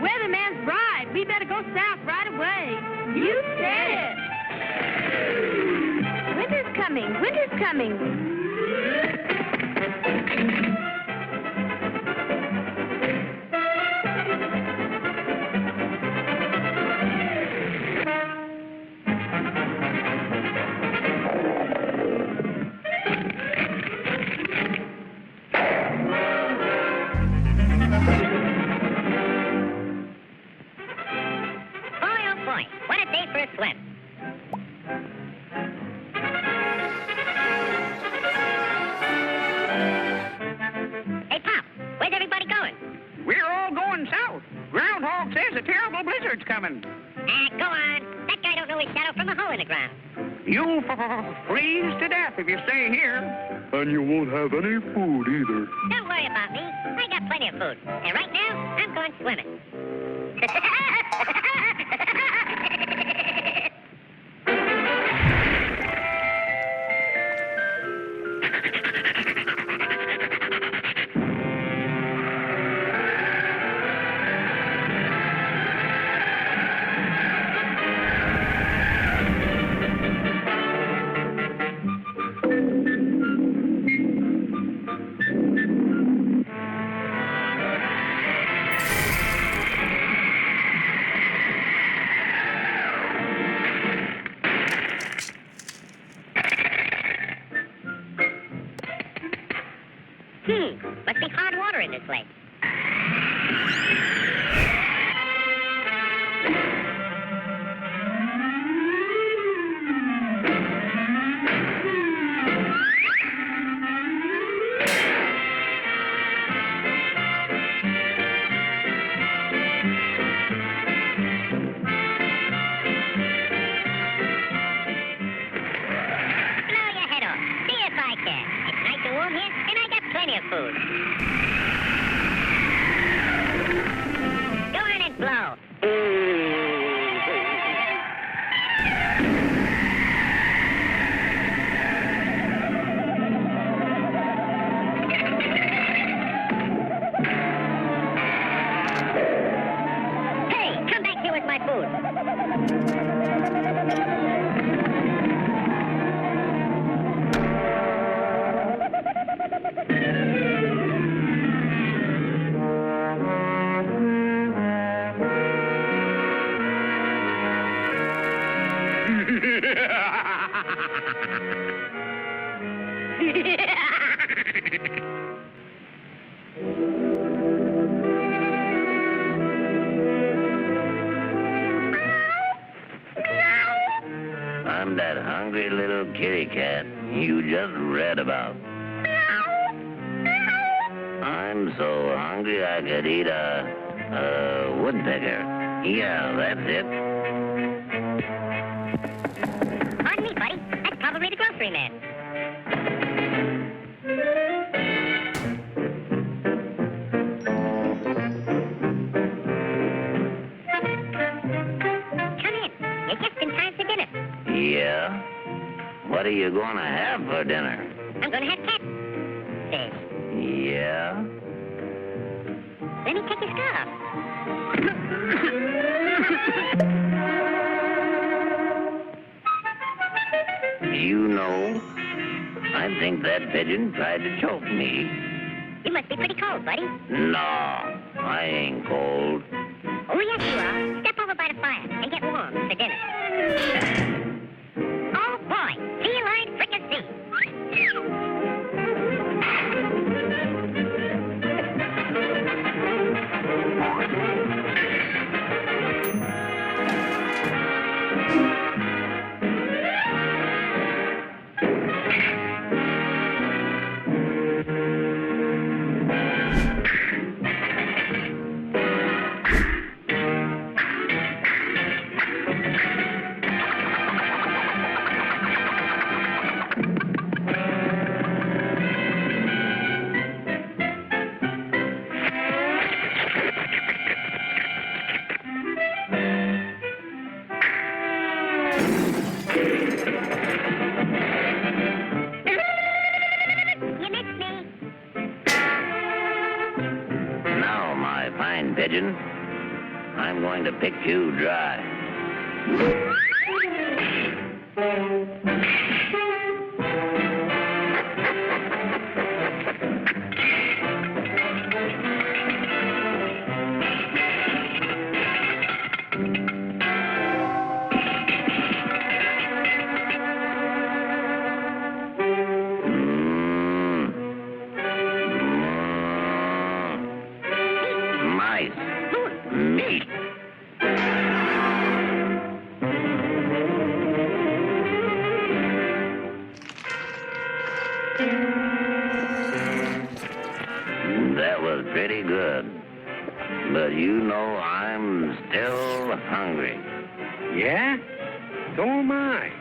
Weatherman's right. We better go south right away. You said it. Winter's coming. Winter's coming. Go on. That guy don't know his shadow from a hole in the ground. You'll freeze to death if you stay here. And you won't have any food either. Don't worry about me. I got plenty of food. And right now, I'm going swimming. Must be hard water in this lake. Blow your head off. See if I can. It's nice and warm here, and I got plenty of food. Go on and blow. Hey, come back here with my food. I'm that hungry little kitty cat you just read about. I'm so hungry I could eat a woodpecker. Yeah, that's it. Pardon me, buddy. That's probably the grocery man. Come in. You're just in time for dinner. Yeah? What are you going to have for dinner? I'm going to have catfish. Yeah? Let me take your scarf. You know, I think that pigeon tried to choke me. You must be pretty cold, buddy. No, I ain't cold. Oh, yes, you are. Step over by the fire and get warm for dinner. Oh, boy. Feline fricassee. pigeon. I'm going to pick you dry. Mice. Meat. That was pretty good. But you know I'm still hungry. Yeah? So am I.